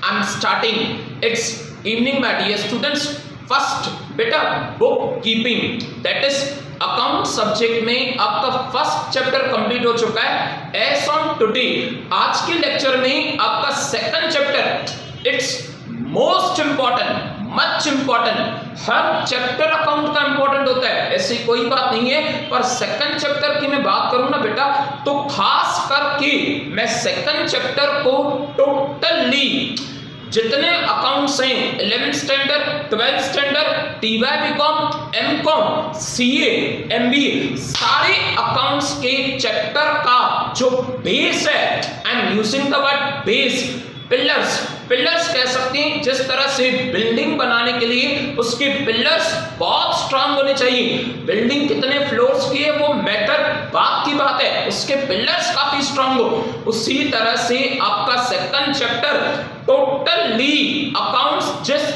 I'm starting. It's evening, my dear students. First, बेटा book keeping that is account subject में आपका first chapter complete हो चुका है एज ऑन टुडे। आज के लेक्चर में आपका second chapter, it's most important, much important. Her chapter account का इंपॉर्टेंट होता है, ऐसी कोई बात नहीं है, पर सेकंड चैप्टर की मैं बात करूं ना बेटा, तो खास करके मैं सेकंड चैप्टर को टोटली जितने अकाउंट्स हैं 11th standard, 12th standard, TY BCom, MCom, CA, MBA, सारे अकाउंट्स के चैप्टर का जो बेस है, I am using the word base, pillars कह सकते हैं। जिस तरह से बिल्डिंग बनाने के लिए उसके पिलर्स बहुत स्ट्रांग होने चाहिए। बिल्डिंग कितने फ्लोर्स की है वो मैटर बात की बात है, उसके पिलर्स काफी स्ट्रांग हो। उसी तरह से आपका सेकंड चैप्टर टोटली अकाउंट्स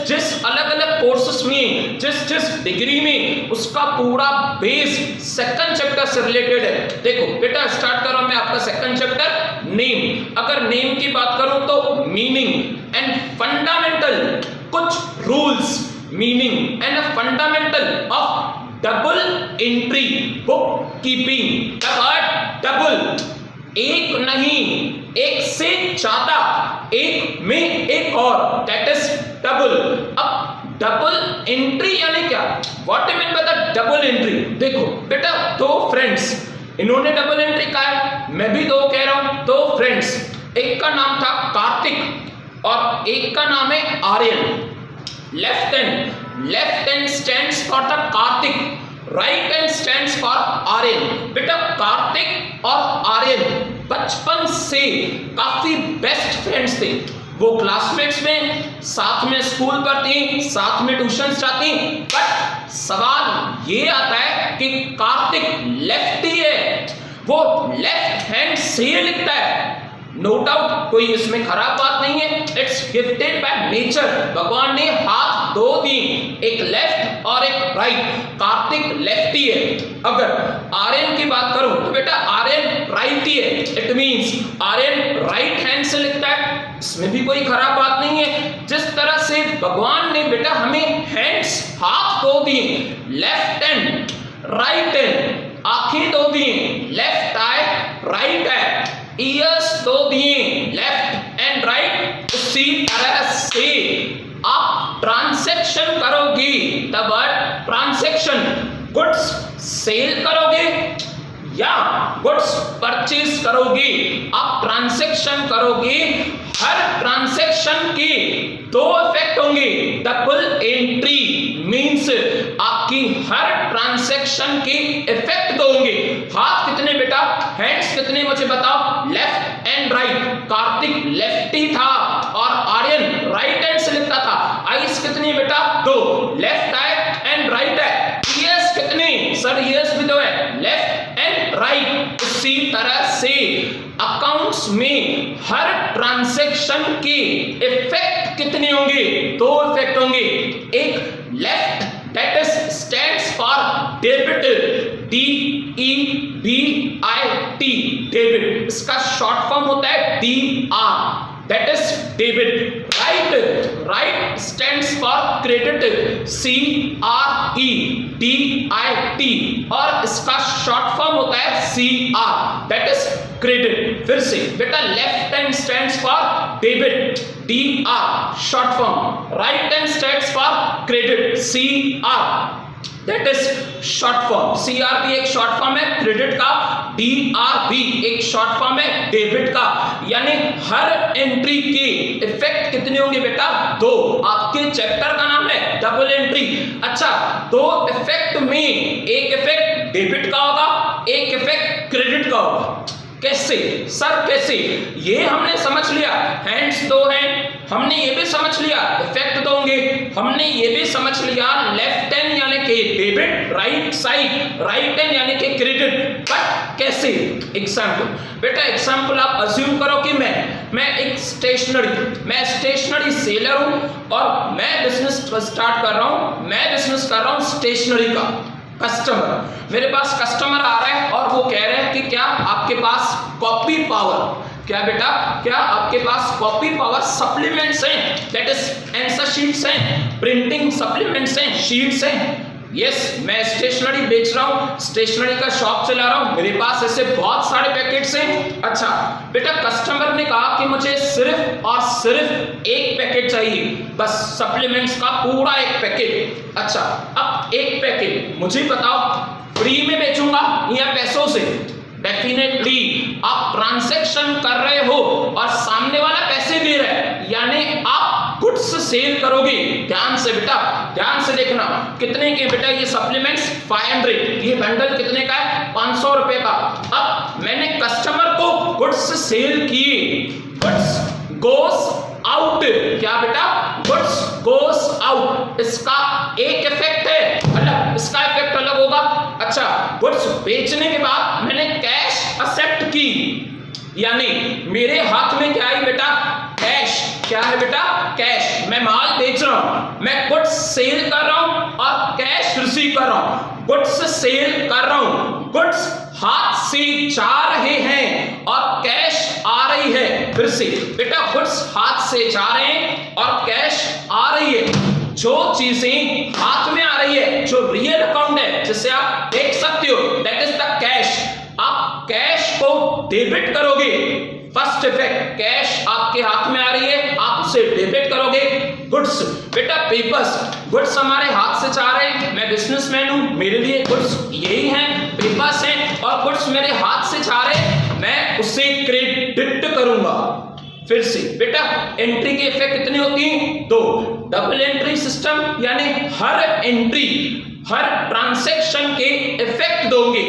जिस अलग अलग कोर्सेस में, जिस डिग्री में, उसका पूरा बेस सेकंड चैप्टर से रिलेटेड है। देखो बेटा, स्टार्ट करो मैं आपका सेकंड चैप्टर नेम। अगर नेम की बात करूं तो मीनिंग एंड फंडामेंटल, कुछ rules, meaning and fundamental of double entry book keeping. Double, एक नहीं, एक से ज्यादा, एक में एक और, दैट इज डबल। अब डबल एंट्री यानी क्या, what you mean by the double entry? देखो बेटा, दो फ्रेंड्स, इन्होंने डबल एंट्री कहा है, मैं भी दो कह रहा हूं। दो फ्रेंड्स, एक का नाम था कार्तिक और एक का नाम है Aryan. Left hand stands for the Kartik, right hand stands for Aryan. बेटा कार्तिक और आर्यन बचपन से काफी बेस्ट फ्रेंड्स थे। वो क्लासमेट्स में, साथ में स्कूल पढ़ती, साथ में ट्यूशन जाती। बट सवाल ये आता है कि कार्तिक लेफ्टी है, वो लेफ्ट हैंड से लिखता है। नो डाउट, कोई इसमें खराब बात नहीं है, इट्स गिफ्टेड बाय नेचर। भगवान ने हाथ दो दिए, एक लेफ्ट और एक राइट। कार्तिक लेफ्टी है। अगर आर्यन की बात करूं तो बेटा आर्यन राइटी है, it means Aryan right hand से लिखता है, इसमें भी कोई खराब बात नहीं है। जिस तरह से भगवान ने बेटा हमें हैंड्स, हाथ दो दिए, लेफ्ट हैंड, राइट हैंड, आंखें दो दिए, left I, right I, years दो दिए, लेफ्ट एंड राइट। उसी तरह से आप ट्रांजैक्शन करोगे, the word transaction, goods sale करोगे या गुड्स परचेज करोगे, आप ट्रांजैक्शन करोगे, हर ट्रांजैक्शन के दो इफेक्ट होंगे। डबल एंट्री मींस आपकी हर ट्रांजैक्शन के इफेक्ट दो होंगे। हाथ कितने बेटा, हैंड्स कितने मुझे बताओ, left and right. Kartik lefty था और आर्यन राइट हैंड से लिखता था। आईज कितनी बेटा, दो, left I and right I. Years कितने सर, ईयर्स भी दो है, लेफ्ट एंड राइट। उसी तरह से अकाउंट्स में हर ट्रांजैक्शन के इफेक्ट कितने होंगे, दो इफेक्ट होंगे। एक left, that is stands for debit, DEBIT, debit, इसका शॉर्ट फॉर्म होता है DR, that is debit. Right stands for credit, CREDIT, और इसका शॉर्ट फॉर्म होता है CR, दैट इज क्रेडिट। फिर से बेटा, left hand stands for debit, DR short form, right hand stands for credit, CR that is short form. CR भी एक short form है क्रेडिट का, DR भी एक शॉर्ट फॉर्म है डेबिट का। यानी हर एंट्री के इफेक्ट कितने होंगे बेटा, दो। आपके चैप्टर का नाम है डबल एंट्री। अच्छा, दो इफेक्ट में एक इफेक्ट डेबिट का होगा, एक इफेक्ट क्रेडिट का होगा। कैसे सर, कैसे? ये हमने समझ लिया, हैंड्स दो हैं, हमने ये भी समझ लिया इफेक्ट दोगे, हमने ये भी समझ लिया लेफ्ट हैंड यानी कि debit, right side, right hand यानी कि क्रेडिट। बट कैसे? एग्जाम्पल बेटा, एग्जाम्पल आप अज्यूम करो कि मैं एक स्टेशनरी सेलर हूं और मैं बिजनेस स्टार्ट कर रहा हूं, मैं बिजनेस कर रहा हूं स्टेशनरी का। कस्टमर, मेरे पास कस्टमर आ रहा है और वो कह रहे हैं कि क्या आपके पास कॉपी पावर, क्या बेटा, क्या आपके पास कॉपी पावर सप्लीमेंट्स हैं, दैट इज आंसर शीट्स हैं, प्रिंटिंग सप्लीमेंट्स हैं, शीट्स हैं? यस, मैं स्टेशनरी बेच रहा हूं, स्टेशनरी का शॉप चला रहा हूं, मेरे पास ऐसे बहुत सारे पैकेट्स हैं। अच्छा बेटा, कस्टमर ने कहा कि मुझे सिर्फ और सिर्फ एक पैकेट चाहिए, बस सप्लीमेंट्स का पूरा एक पैकेट। अच्छा, अब एक पैकेट मुझे बताओ फ्री में बेचूंगा या पैसों से? डेफिनेटली आप ट्रांजैक्शन कर रहे हो और सामने वाला पैसे दे रहा है, यानी आप गुड्स सेल करोगे। ध्यान से बेटा, ध्यान से देखना, कितने के बेटा ये सप्लीमेंट्स? 500। ये बंडल कितने का है? 500 रुपए का। अब मैंने कस्टमर को गुड्स सेल किए, गुड्स गोस आउट। क्या बेटा? Goods goes out. इसका एक इफेक्ट है अलग, इसका इफेक्ट अलग होगा। अच्छा, गुड्स बेचने के बाद मैंने कैश एक्सेप्ट की, यानी मेरे हाथ में क्या है बेटा? कैश। क्या है बेटा? कैश। मैं माल बेच रहा हूं, मैं गुड्स सेल कर रहा हूं और कैश रिसीव कर रहा हूं। गुड्स सेल कर रहा हूं, गुड्स हाथ से जा रहे हैं और कैश आ रही है। फिर से बेटा, गुड्स हाथ से जा रहे हैं और कैश आ रही है। जो चीजें हाथ में आ रही है, जो रियल अकाउंट है जिसे आप देख सकते हो, दैट इज द कैश। आप कैश को डेबिट करोगे, फर्स्ट इफेक्ट, कैश आपके हाथ में आ रही है, आप उसे डेबिट करोगे। गुड्स बेटा, पेपर्स, गुड्स हमारे हाथ से जा रहे हैं, मैं बिजनेसमैन हूं, मेरे लिए गुड्स यही हैं, पेपर्स हैं, और गुड्स मेरे हाथ से जा रहे हैं, मैं उसे क्रेडिट करूंगा। फिर से बेटा, एंट्री के इफेक्ट कितने होती हैं? 2। डबल एंट्री सिस्टम, यानी हर एंट्री, हर ट्रांजैक्शन के इफेक्ट दोगे।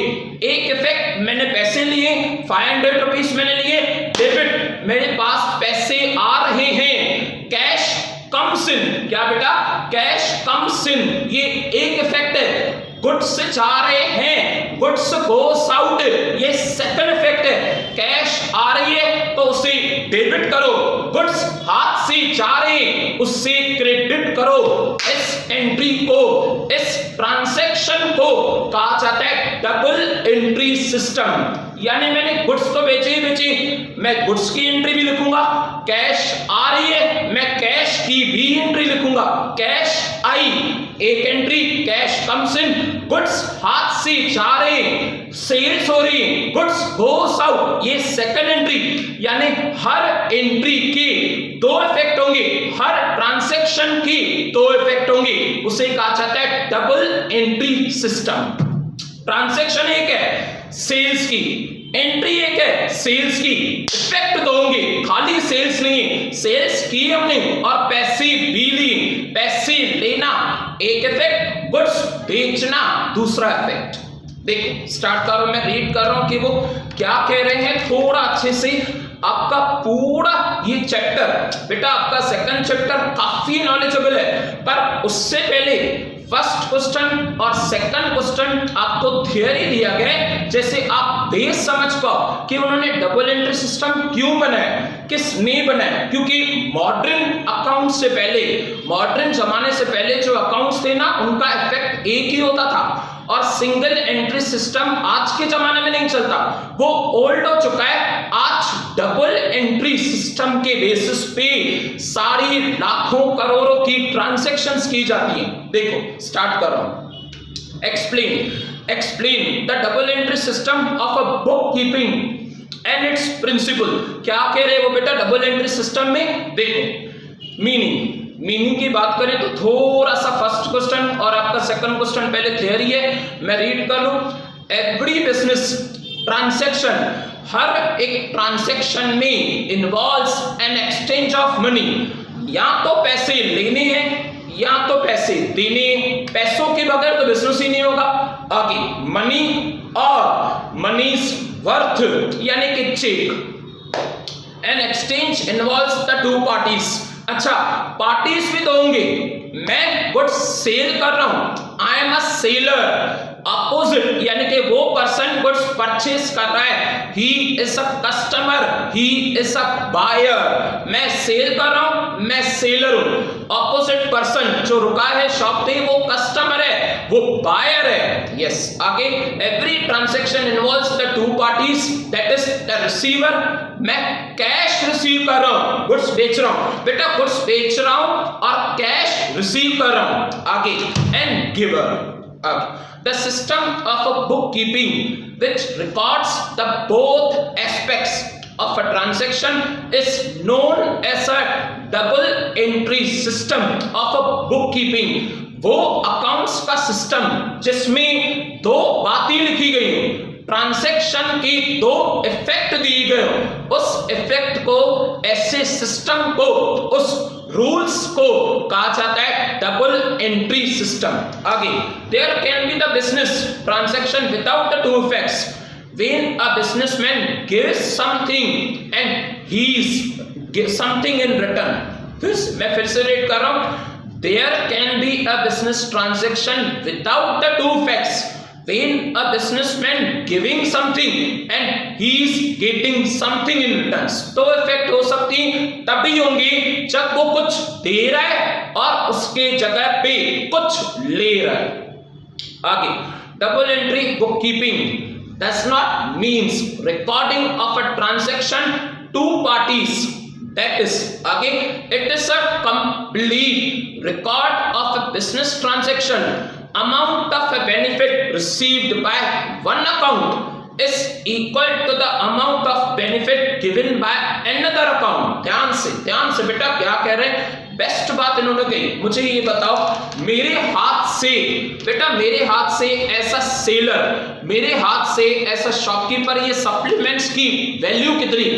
एक इफेक्ट, मैंने पैसे लिए, 500 रुपीज मैंने लिए, डेबिट, मेरे पास पैसे आ रहे हैं, कैश कम्स इन। क्या बेटा? Cash comes in. ये एक इफेक्ट है। गुड्स जा रहे हैं, गुड्स गोस आउट, ये सेकंड इफेक्ट है। कैश आ रही है तो उसे डेबिट करो, गुड्स हाथ से जा रहे हैं उससे क्रेडिट करो। इस एंट्री को, इस ट्रांजैक्शन को कहा जाता है डबल एंट्री सिस्टम। यानी मैंने गुड्स तो बेचे ही बेचे, मैं गुड्स की एंट्री भी लिखूंगा, कैश आ रही है, मैं कैश की भी एंट्री लिखूंगा, कैश आई, एक entry, cash comes in, goods हाथ से जा रहे, सेल्स हो रही, गुड्स गोस आउट, ये सेकंड एंट्री। यानी हर एंट्री के 2 इफेक्ट होंगे, हर ट्रांजैक्शन की 2 इफेक्ट होंगे, उसे कहा जाता है डबल एंट्री सिस्टम। ट्रांजैक्शन एक है सेल्स की, एंट्री एक है सेल्स की, इफेक्ट 2 होंगे, खाली सेल्स नहीं है, सेल्स की हमने और पैसे भी लिए। पैसे लेना एक इफेक्ट, गुड्स बेचना दूसरा इफेक्ट। देखो स्टार्ट करो, मैं रीड कर रहा हूं कि वो क्या कह रहे हैं, थोड़ा अच्छे से। आपका पूरा ये चैप्टर बेटा, आपका सेकंड चैप्टर काफी नॉलेजेबल है, पर उससे पहले फर्स्ट क्वेश्चन और सेकंड क्वेश्चन आपको थियरी दिया गया, जैसे आप बेस समझ पाओ कि उन्होंने डबल एंट्री सिस्टम क्यों बनाया, किसने बनाया। क्योंकि मॉडर्न अकाउंट से पहले, मॉडर्न जमाने से पहले जो अकाउंट्स थे ना, उनका इफेक्ट एक ही होता था, और सिंगल एंट्री सिस्टम आज के जमाने में नहीं चलता, वो ओल्ड हो चुका है। आज डबल एंट्री सिस्टम के बेसिस पे सारी लाखों करोड़ों की ट्रांजैक्शंस की जाती हैं। देखो स्टार्ट कर रहा हूं, explain the double entry system of a book keeping and its principle. क्या कह रहे हैं वो बेटा डबल एंट्री सिस्टम में? देखो मीनिंग की बात करें तो थोड़ा सा फर्स्ट क्वेश्चन और आपका सेकंड क्वेश्चन पहले थियरी है, मैं रीड कर लूं। एवरी बिजनेस ट्रांजैक्शन, हर एक ट्रांजैक्शन में involves an exchange of money, या तो पैसे लेने हैं या तो पैसे देने, पैसों के बगैर तो बिजनेस ही नहीं होगा। आगे मनी और मनीज वर्थ, यानी कि check. An exchange involves the 2 parties. अच्छा, पार्टीज भी तो होंगे, मैं गुड्स सेल कर रहा हूं, आई एम अ सेलर, अब अपोजिट यानी कि वो पर्सन गुड्स परचेस कर रहा है, he is a customer, he is a buyer. मैं सेल कर रहा हूं, मैं सेलर हूं। अपोजिट पर्सन जो रुका है शॉप पे वो कस्टमर है, वो बायर है। यस, आगे every transaction involves the two parties, that is the receiver. मैं कैश रिसीव कर रहा हूं, गुड्स बेच रहा हूं, बेटा गुड्स बेच रहा हूं और कैश रिसीव कर रहा हूं। आगे and giver. The system of a bookkeeping which records the both aspects of a transaction is known as a double entry system of a bookkeeping। वो अकाउंट्स का सिस्टम जिसमें दो बातें लिखी गई हैं, ट्रांजैक्शन की दो इफेक्ट दी गए, उस इफेक्ट को, ऐसे सिस्टम को, उस रूल्स को कहा जाता है डबल एंट्री सिस्टम। आगे there can be the business transaction without the two effects when a businessman gives something and he gives something in return. मैं फिर से रीड कर रहा हूं, there can be a business transaction without the two effects when a businessman giving something and he is getting something in returns। तो effect हो सकती तभी होंगी जब वो कुछ दे रहा है और उसके जगह पे कुछ ले रहा है। आगे double entry book keeping does not means recording of a transaction two parties, that is आगे it is a complete record of a business transaction। Amount of a benefit received by one account is equal to the amount of benefit given by another account। ध्यान से बेटा क्या कह रहे हैं, best बात इन्होंने कही। मुझे ये बताओ, मेरे हाथ से बेटा, मेरे हाथ से ऐसा सेलर, मेरे हाथ से ऐसा शॉपकीपर, ये सप्लीमेंट्स की वैल्यू कितनी,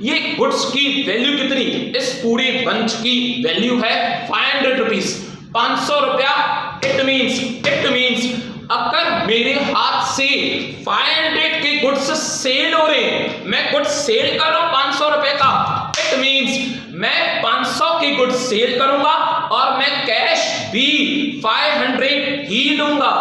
ये गुड्स की वैल्यू कितनी, इस पूरे बंच की वैल्यू है 500 रुपीज, 500 रुपया। इट मीन्स अगर मेरे हाथ से 500 के गुड्स सेल हो रहे हैं, मैं गुड्स सेल कर रहा हूं 500 रुपए का, इट मीन्स मैं 500 के गुड्स सेल करूंगा और मैं कैश भी 500 ही लूंगा।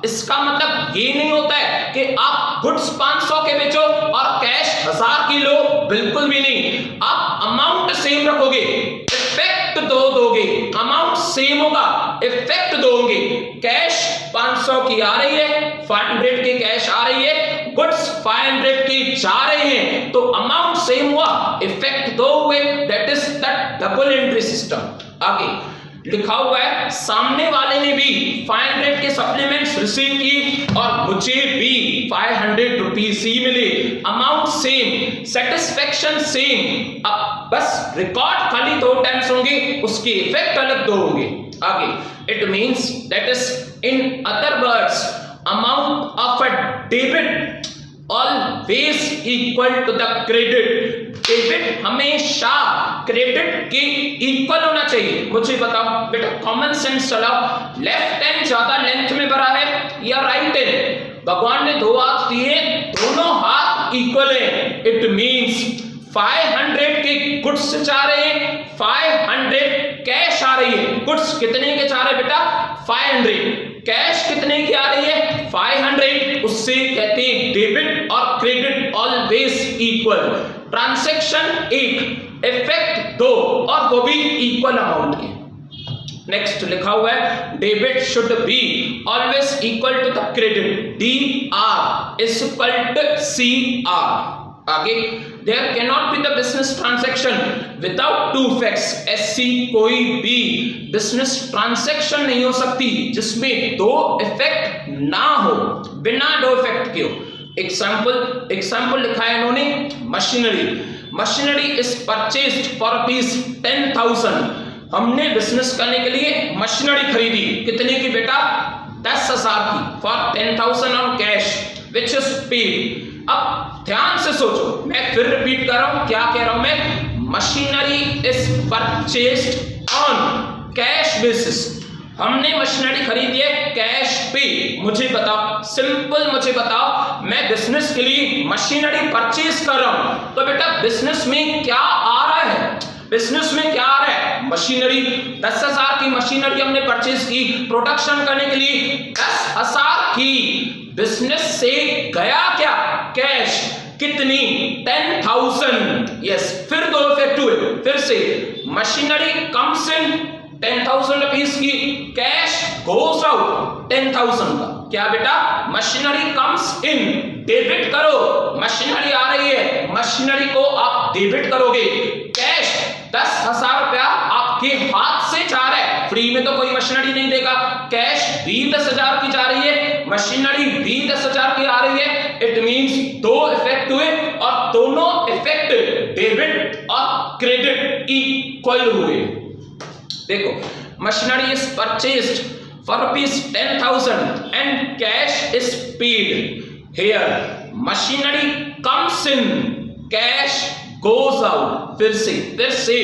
इसका मतलब ये नहीं होता है कि आप गुड्स 500 के बेचो और कैश 1000 की लो, बिल्कुल भी नहीं। आप अमाउंट सेम रखोगे, इफेक्ट दो दोगे, अमाउंट सेम होगा, इफेक्ट दोगे। कैश 500 की आ रही है, 500 की कैश आ रही है, गुड्स 500 की जा रहे हैं, तो अमाउंट सेम हुआ, इफेक्ट दो हुए, that is the double entry system. आगे लिखा हुआ है, सामने वाले ने भी 500 के सप्लीमेंट्स रिसीव की और मुझे भी 500 रुपीज ही मिले, अमाउंट सेम, सेटिस्फेक्शन सेम। अब बस रिकॉर्ड खाली 2 टाइम्स होंगे, उसके इफेक्ट अलग 2 होंगे। आगे it means that is in other words amount of a debit always equal to the credit. Debit हमेशा क्रेडिट के इक्वल होना चाहिए। मुझे बताओ बेटा, कॉमन सेंस चलाओ, लेफ्ट हैंड ज्यादा लेंथ में भरा है या राइट हैंड? भगवान ने 2 हाथ दिए, दोनों हाथ इक्वल है। इट मींस 500 के गुड्स जा रहे हैं, 500 कैश आ रही है। गुड्स कितने के जा रहे बेटा? 500। कैश कितने की आ रही है? 500। उससे कहते हैं डेबिट और credit always equal. Transaction 1, effect 2 और वो भी इक्वल अमाउंट के। नेक्स्ट लिखा हुआ है, debit should be always equal to the credit. DR is equal to CR। आगे there can not be the business transaction without two effects. ऐसी कोई भी बिजनेस ट्रांजैक्शन नहीं हो सकती जिसमें 2 इफेक्ट ना हो, बिना 2 इफेक्ट के हो। एग्जाम्पल लिखा है इन्होंने, मशीनरी इज परचेज्ड फॉर ₹10,000। हमने बिजनेस करने के लिए मशीनरी खरीदी, कितने की बेटा? 10,000 की, for 10,000 on cash which is paid. अब ध्यान से सोचो, मैं फिर रिपीट कर रहा हूं, क्या कह रहा हूं मैं? Machinery is purchased on cash basis. हमने मशीनरी खरीदी है कैश पे। मुझे बताओ, सिंपल मुझे बताओ, मैं बिजनेस के लिए मशीनरी परचेज कर रहा हूं, तो बेटा बिजनेस में क्या आ रहा है? बिजनेस में क्या आ रहा है? मशीनरी। 10,000 की मशीनरी हमने परचेज की प्रोडक्शन करने के लिए, 10,000 की बिजनेस से गया क्या? कैश। कितनी? 10,000। यस, फिर दो इफेक्ट हुए। फिर से मशीनरी कम्स इन 10,000 रुपीज की, कैश गोज आउट 10,000 का। क्या बेटा? मशीनरी कम्स इन, डेबिट करो, मशीनरी आ रही है, मशीनरी को आप डेबिट करोगे। कैश 10,000 रुपया आपके हाथ से जा रहा है, फ्री में तो कोई मशीनरी नहीं देगा। कैश भी 10,000 की जा रही है, मशीनरी भी 10,000 की आ रही है। इट मींस दो इफेक्ट हुए और दोनों इफेक्ट डेबिट और क्रेडिट इक्वल हुए। देखो, machinery is purchased for rupees 10,000 and cash is paid. Here machinery comes in, cash goes out. फिर से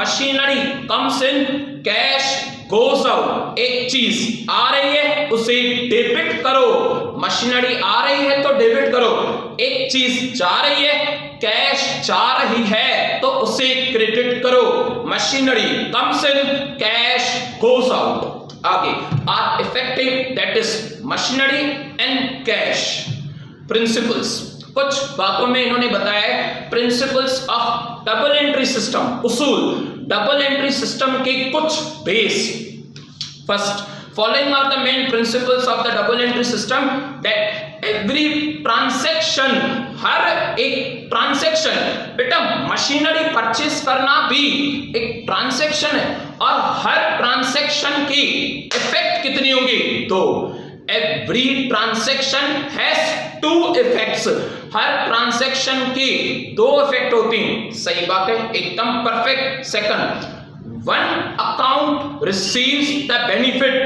machinery comes in, cash goes out. एक चीज आ रही है उसे डेबिट करो, मशीनरी आ रही है तो डेबिट करो। एक चीज जा रही है, कैश जा रही है तो उसे क्रेडिट करो। Machinery comes in, cash goes out. आगे, are effective, that is machinery and cash. Principles, कुछ बातों में इन्होंने बताया है principles of double entry system, उसूल डबल एंट्री सिस्टम के कुछ base. First, following are the main principles of the double entry system, that every transaction, हर एक ट्रांसैक्शन, बेटा मशीनरी परचेस करना भी एक ट्रांसैक्शन है और हर ट्रांसैक्शन की इफेक्ट कितनी होंगी? दो। Every transaction has two effects, हर ट्रांसैक्शन की दो इफेक्ट होती हैं। सही बात है, एकदम perfect. Second, one account receives the benefit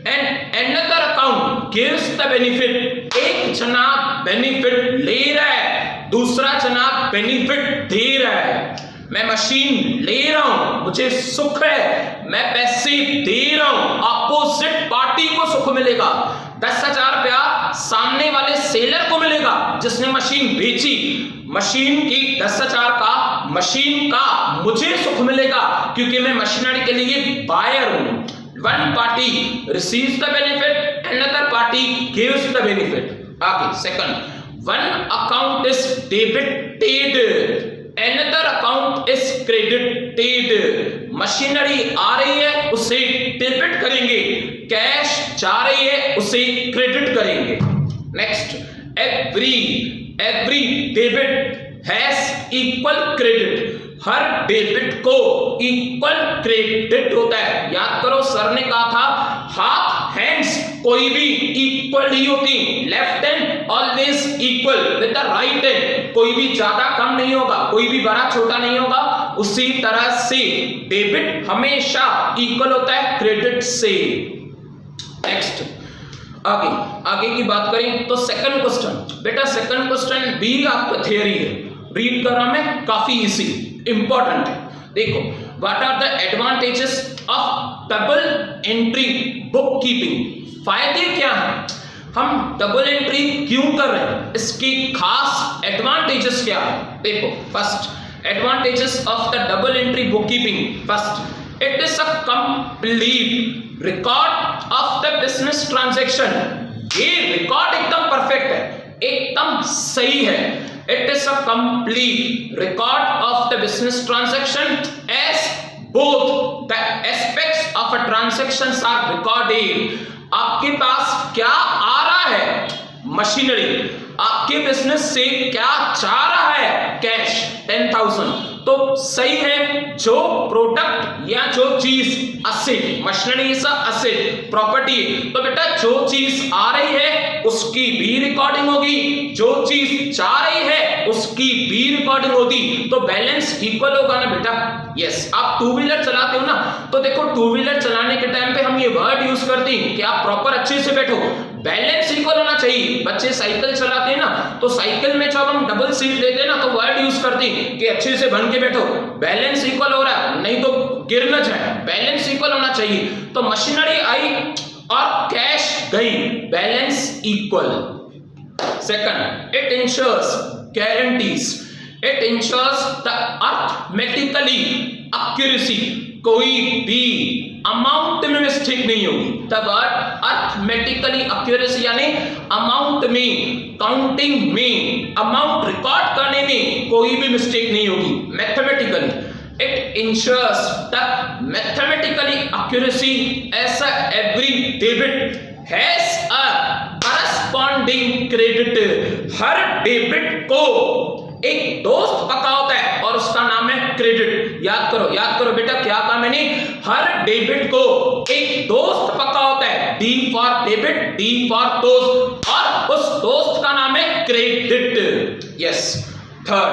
and another account gives the benefit. एक जनाब बेनिफिट ले रहा है, दूसरा जनाब बेनिफिट दे रहा है। मैं मशीन ले रहा हूं, मुझे सुख है, मैं पैसे दे रहा हूं, अपोजिट पार्टी को सुख मिलेगा। 10,000 रुपया सामने वाले सेलर को मिलेगा जिसने मशीन बेची, मशीन की 10,000 का, मशीन का मुझे सुख मिलेगा क्योंकि मैं मशीनरी के लिए बायर हूं। One party receives the benefit, another party gives the benefit. आगे, second, one account is debited, another account is credited. Machinery आ रही है उसे डेबिट करेंगे, कैश जा रही है उसे क्रेडिट करेंगे। Next, every debit has equal credit, her debit को इक्वल क्रेडिट होता है। याद करो, सर ने कहा था हाथ हैंड्स कोई भी इक्वल नहीं होती, left hand always equal with the right hand, कोई भी ज्यादा कम नहीं होगा, कोई भी बड़ा छोटा नहीं होगा। उसी तरह से डेबिट हमेशा इक्वल होता है क्रेडिट से। नेक्स्ट, आगे की बात करें तो सेकंड क्वेश्चन, बेटा सेकंड क्वेश्चन भी आपका थियरी है, रीड कर रहा मैं, काफी इजी इंपॉर्टेंट है। देखो, what are the advantages of double entry book keeping? फायदे क्या हैं? हम डबल एंट्री क्यों कर रहे हैं? इसकी खास एडवांटेजेस क्या है? देखो, first advantages of the double entry book keeping. First, it is a complete record of the business transaction. ये रिकॉर्ड एकदम परफेक्ट है, एकदम सही है। It is a complete record of the business transaction as both the aspects of a transaction are recorded. आपके पास क्या आ रहा है? मशीनरी। आपके बिजनेस से क्या जा रहा है? कैश 10,000। तो सही है, जो प्रोडक्ट या जो चीज asset, machinery is asset, property, तो बेटा जो चीज आ रही है उसकी भी रिकॉर्डिंग होगी, जो चीज जा रही है उसकी भी रिकॉर्डिंग होगी, तो बैलेंस इक्वल होगा ना बेटा। यस, आप टू व्हीलर चलाते हो ना, तो देखो टू व्हीलर चलाने के टाइम पे हम ये वर्ड यूज करते हैं कि आप प्रॉपर अच्छे से बैठो, बैलेंस इक्वल होना चाहिए। बच्चे साइकिल चलाते हैं ना, तो साइकिल में जब हम डबल सीट लेते हैं ना, तो वर्ड यूज करते हैं कि अच्छे से बन के बैठो, बैलेंस इक्वल हो रहा है, नहीं तो गिर न जाए, बैलेंस इक्वल होना चाहिए। तो मशीनरी आई और कैश गई, balance equal. Second, it ensures, guarantees, it ensures the arithmetically accuracy, कोई भी अमाउंट में मिस्टेक नहीं होगी। द वर्ड अर्थमेटिकली एक्यूरेसी यानी अमाउंट में, काउंटिंग में, अमाउंट रिकॉर्ड करने में कोई भी मिस्टेक नहीं होगी। Mathematically it ensures the mathematically accuracy as every debit has a corresponding credit। Her debit को एक दोस्त पता होता है और उसका नाम है क्रेडिट। याद करो बेटा, क्या कहा मैंने? हर डेबिट को एक दोस्त पता होता है, D for debit, D for दोस्त, और उस दोस्त का नाम है credit. Yes. Third,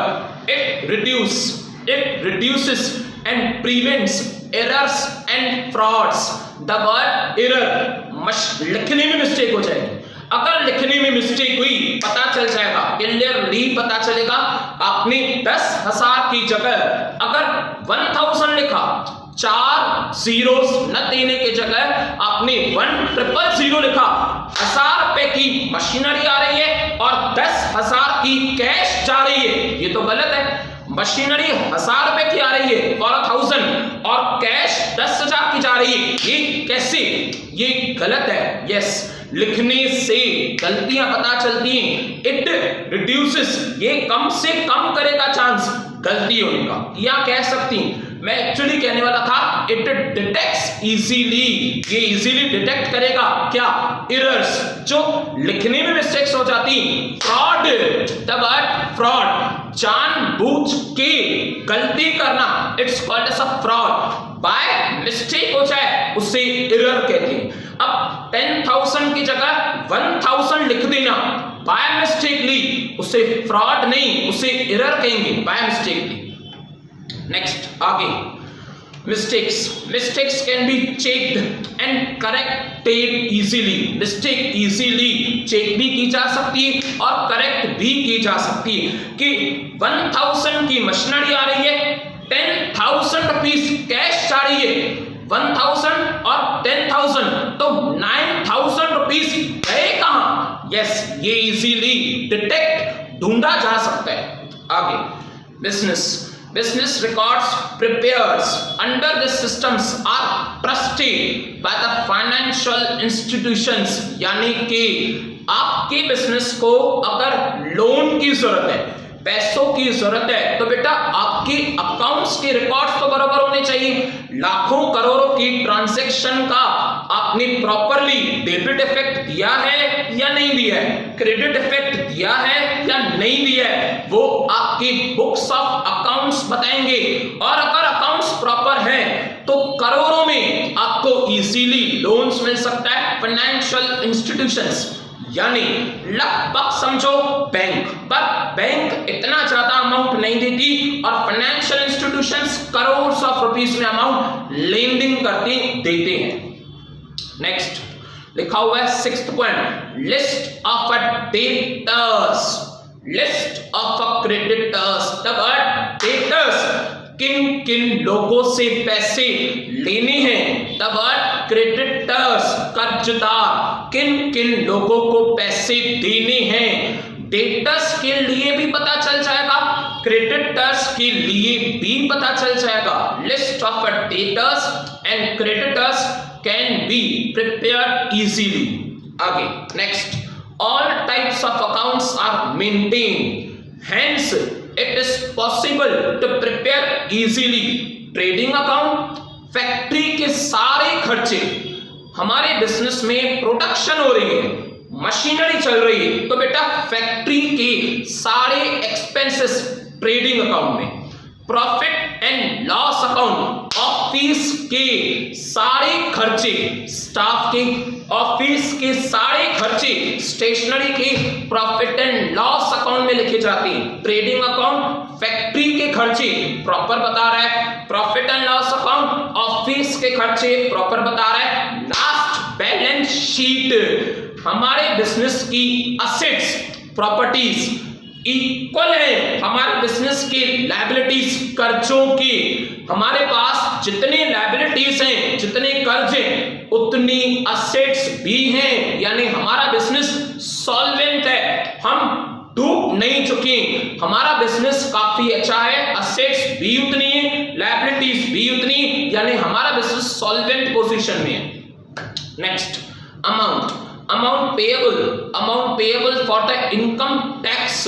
it reduces and prevents errors and frauds। the word error लिखने में मिस्टेक हो जाएगी। अगर लिखने में मिस्टेक हुई, पता चल जाएगा, क्लियरली पता चलेगा। आपने 10,000 की जगह अगर 1000 लिखा, 4 zeros न देने के जगह आपने 1000 लिखा, 1000 रुपए की मशीनरी आ रही है और 10,000 की कैश जा रही है, ये तो गलत है। मशीनरी 1000 रुपए की आ रही है फॉर 1000 और कैश 10,000 की जा रही है, ये कैसे? ये गलत है। यस, लिखने से गलतियां पता चलती हैं। इट रिड्यूसेस, ये कम से कम करेगा चांस गलती होने का। या कह सकती हैं, मैं एक्चुअली कहने वाला था इट डिटेक्ट्स इजीली, ये इजीली डिटेक्ट करेगा क्या? एरर्स, जो लिखने में मिस्टेक्स हो जाती। फ्रॉड, द वर्ड फ्रॉड, जानबूझ के गलती करना, it's called as a fraud. By mistake हो जाए उसे एरर कहते हैं। अब 10,000 की जगह 1000 लिख देना बाय मिस्टेकली, उसे फ्रॉड नहीं, उसे एरर कहेंगे, बाय मिस्टेकली। नेक्स्ट, आगे mistakes can be checked and corrected easily. Mistake easily check भी की जा सकती है और करेक्ट भी की जा सकती है। कि 1000 की मशीनरी आ रही है, 10,000 रुपीज कैश जा रही है, 1000 और 10,000 तो 9,000 रुपीज गए कहां? यस, ये इजीली डिटेक्ट, ढूंढा जा सकता है। आगे, business records prepared under the systems are trusted by the financial institutions। यानी कि आपके बिजनेस को अगर लोन की जरूरत है, पैसों की जरूरत है, तो बेटा आपके अकाउंट्स के रिकॉर्ड्स तो बराबर होने चाहिए। लाखों करोड़ों की ट्रांजैक्शन का आपने प्रॉपरली डेबिट इफेक्ट दिया है या नहीं दिया है, क्रेडिट इफेक्ट दिया है या नहीं दिया है, वो आपकी बुक्स ऑफ अकाउंट्स बताएंगे। और अगर अकाउंट्स प्रॉपर है तो करोड़ों में आपको इजीली लोन्स मिल सकता है फाइनेंशियल इंस्टीट्यूशंस, यानी लगभग समझो बैंक, पर बैंक इतना ज्यादा अमाउंट नहीं देती और financial institutions crore of rupees में अमाउंट लेंडिंग करके देते हैं। नेक्स्ट लिखा हुआ है 6th point, list of debtors, list of creditors. The word debtors, किन किन लोगों से पैसे लेने हैं। द वर्ड क्रेडिटर्स, कर्जदार, किन किन लोगों को पैसे देने हैं। डेटर्स के लिए भी पता चल जाएगा, क्रेडिटर्स के लिए भी पता चल जाएगा। List of debtors and creditors can be prepared easily. आगे next, all types of accounts are maintained, hence it is possible to prepare easily trading account। फैक्ट्री के सारे खर्चे, हमारे बिजनेस में प्रोडक्शन हो रही है, मशीनरी चल रही है, तो बेटा फैक्ट्री के सारे एक्सपेंसेस ट्रेडिंग अकाउंट में, profit and loss account, office के सारे खर्चे, स्टाफ के ऑफिस के सारे खर्चे, स्टेशनरी के प्रॉफिट एंड लॉस अकाउंट में लिखे जाते हैं। ट्रेडिंग अकाउंट फैक्ट्री के खर्चे प्रॉपर बता रहा है, profit and loss account office के खर्चे प्रॉपर बता रहा है। लास्ट बैलेंस शीट, हमारे बिजनेस की असेट्स प्रॉपर्टीज इक्वल है हमारे बिजनेस के लायबिलिटीज कर्जों की। हमारे पास जितने लायबिलिटीज हैं, जितने कर्ज हैं, उतनी असेट्स भी हैं, यानी हमारा बिजनेस सॉल्वेंट है, हम डूब नहीं चुके, हमारा बिजनेस काफी अच्छा है, असेट्स भी उतनी है, लायबिलिटीज भी उतनी, यानी हमारा बिजनेस सॉल्वेंट पोजीशन में है। Next, amount payable amount payable for the income tax,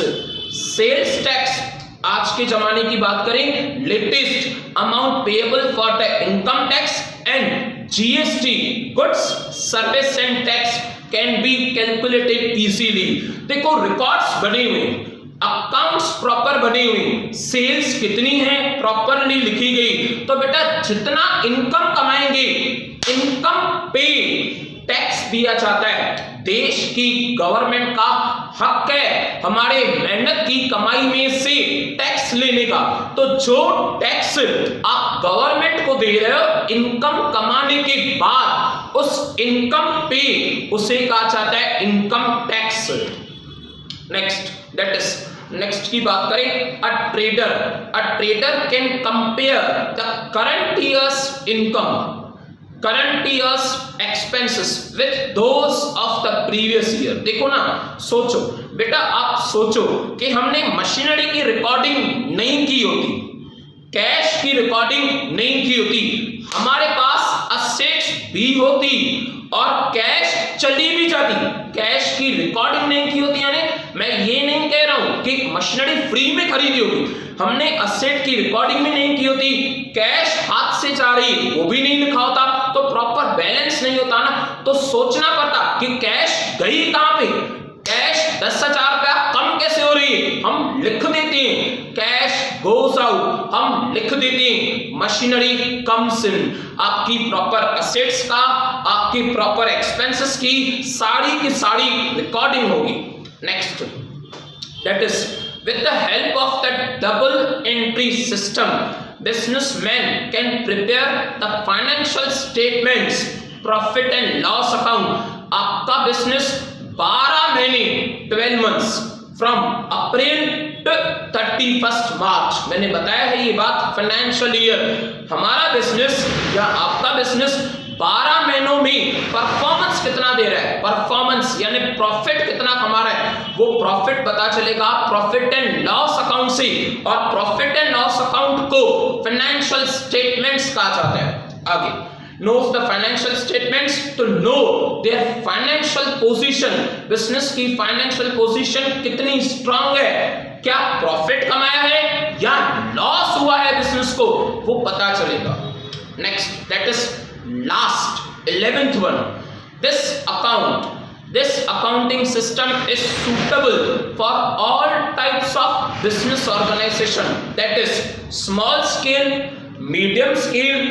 sales tax, आज के जमाने की बात करें latest amount payable for the income tax and GST, goods service and tax can be calculated easily. देखो records बने हुए, अकाउंट्स प्रॉपर बने हुए, सेल्स कितनी है प्रॉपरली लिखी गई, तो बेटा जितना इनकम कमाएंगे इनकम पे टैक्स दिया जाता है। देश की गवर्नमेंट का हक है हमारे मेहनत की कमाई में से टैक्स लेने का, तो जो टैक्स आप गवर्नमेंट को दे रहे हो इनकम कमाने के बाद उस इनकम पे उसे कहा जाता है income tax. Next, that is next की बात करें, a trader can compare the current years income, current years expenses with those of the previous year. देखो ना, सोचो बेटा, आप सोचो कि हमने मशीनरी की रिकॉर्डिंग नहीं की होती, कैश की रिकॉर्डिंग नहीं की होती, हमारे पास असेट्स भी होती और कैश चली भी जाती, कैश की रिकॉर्डिंग नहीं की होती, यानी मैं ये नहीं कह रहा हूं कि मशीनरी फ्री में खरीदी होगी, हमने असेट की रिकॉर्डिंग भी नहीं की होती, कैश हाथ से जा रही है वो भी नहीं लिखा होता, तो प्रॉपर बैलेंस नहीं होता ना, तो सोचना पड़ता कि कैश गई कहां पे, कैश 10,000 रुपया कम कैसे हो रही है, हम लिख देते हैं कैश गोस आउट, हम लिख देते हैं मशीनरी कम्स इन, आपकी प्रॉपर असेट्स का, आपकी प्रॉपर एक्सपेंसेस की सारी रिकॉर्डिंग होगी। Next, that is with the help of the double entry system, businessmen can prepare the financial statements, profit and loss account। आपका बिजनेस 12 महीने 12 months from अप्रैल टू 31 मार्च, मैंने बताया है ये बात, फाइनेंशियल ईयर, हमारा बिजनेस या आपका बिजनेस 12 महीनों में परफॉर्मेंस कितना दे रहा है, परफॉर्मेंस यानी प्रॉफिट कितना कमा रहा है, वो प्रॉफिट पता चलेगा प्रॉफिट एंड लॉस अकाउंट से, और प्रॉफिट एंड लॉस अकाउंट को फाइनेंशियल स्टेटमेंट्स कहा जाता है। आगे, knows the financial statements to know their financial position, business की फाइनेंशियल पोजीशन कितनी स्ट्रांग है, क्या प्रॉफिट कमाया है या लॉस हुआ है बिजनेस को, वो पता चलेगा। Next, that is last 11th one, this accounting system is suitable for all types of business organization, that is small scale, medium scale,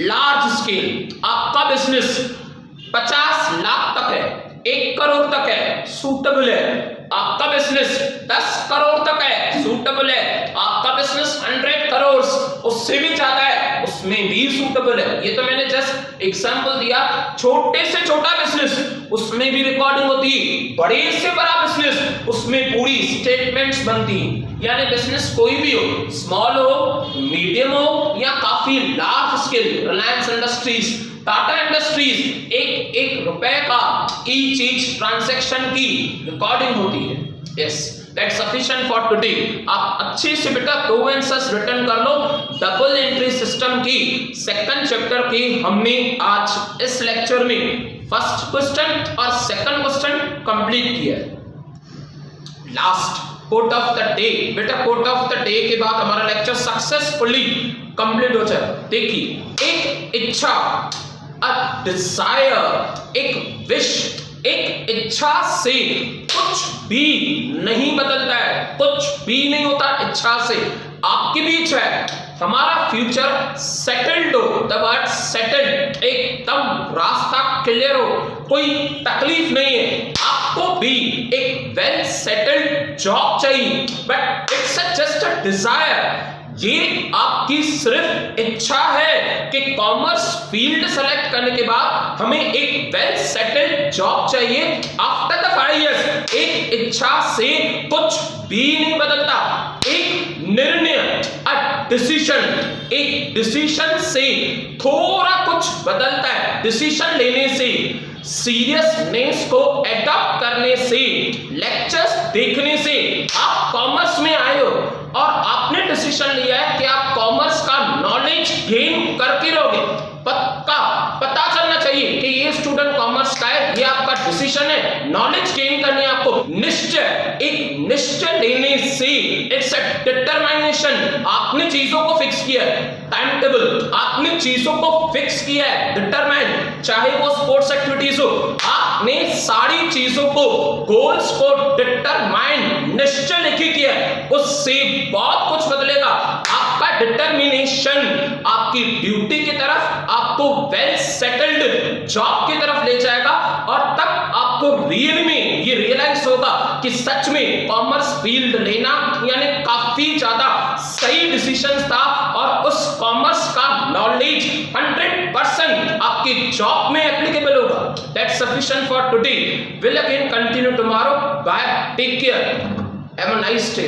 large scale। आपका बिजनेस 50 लाख तक है, 1 करोड़ तक है, सूटेबल है, आपका बिजनेस 10 करोड़ तक है, सूटेबल है, आपका बिजनेस 100 करोड़ उससे भी ज्यादा है, उसमें भी सूटेबल है। ये तो मैंने जस्ट एग्जांपल दिया, छोटे से छोटा बिजनेस उसमें भी रिकॉर्डिंग होती, बड़े से बड़ा बिजनेस उसमें पूरी स्टेटमेंट्स बनती, यानी बिजनेस कोई भी हो, स्मॉल हो, मीडियम हो या काफी large scale, Reliance Industries, Tata Industries, एक रुपए का ईच ट्रांजैक्शन की रिकॉर्डिंग होती है। Yes, that's sufficient for today. आप अच्छे से बेटा 2 आंसर्स रिटर्न कर लो, डबल एंट्री सिस्टम की सेकंड चैप्टर की हमने आज इस लेक्चर में फर्स्ट क्वेश्चन और सेकंड क्वेश्चन कंप्लीट किया है। Last quote of the day, बेटा कोट ऑफ द डे के बाद हमारा लेक्चर सक्सेसफुली कंप्लीट हो जाए। देखिए, एक इच्छा, अ डिजायर, एक विश, एक इच्छा से कुछ भी नहीं बदलता है, कुछ भी नहीं होता इच्छा से। आपकी भी इच्छा है हमारा फ्यूचर सेटल्ड हो, द वर्ड सेटल्ड, एकदम रास्ता क्लियर हो, कोई तकलीफ नहीं है, आपको भी एक वेल सेटल्ड जॉब चाहिए, but it's just a desire. ये आपकी सिर्फ इच्छा है कि कॉमर्स फील्ड सेलेक्ट करने के बाद हमें एक वेल सेटल्ड जॉब चाहिए आफ्टर द 5 इयर्स। एक इच्छा से कुछ भी नहीं बदलता, एक निर्णय, अ डिसीजन, एक डिसीजन से थोड़ा कुछ बदलता है। डिसीजन लेने से, सीरियसनेस को एडॉप्ट करने से, लेक्चर्स देखने से आप कॉमर्स में आए हो और आपने डिसीजन लिया है कि आप कॉमर्स का नॉलेज गेन करके रहोगे, पक्का पता चलना चाहिए कि ये स्टूडेंट कॉमर्स का है, ये आपका डिसीजन डिसीजन है, नॉलेज गेन करनी है आपको, निश्चय, एक निश्चय लेने से, इट्स अ डिटरमिनेशन, आपने चीजों को फिक्स किया है, टाइम टेबल, आपने चीजों को फिक्स किया है, डिटरमाइन, चाहे वो स्पोर्ट्स एक्टिविटीज हो, आपने सारी चीजों को, गोल्स को डिटरमाइन, निश्चय लेके किया है, उससे बहुत कुछ बदलेगा। आपका डिटरमिनेशन आपकी ड्यूटी की तरफ, आपको वेल सेटल्ड जॉब की तरफ ले जाएगा, और तब आपको रियल में ये रियलाइज होगा कि सच में कॉमर्स फील्ड लेना यानी काफी ज्यादा सही डिसीजन था, और उस कॉमर्स का नॉलेज 100% आपकी जॉब में एप्लीकेबल होगा। That's sufficient for today, will again continue tomorrow, bye, take care, have a nice day.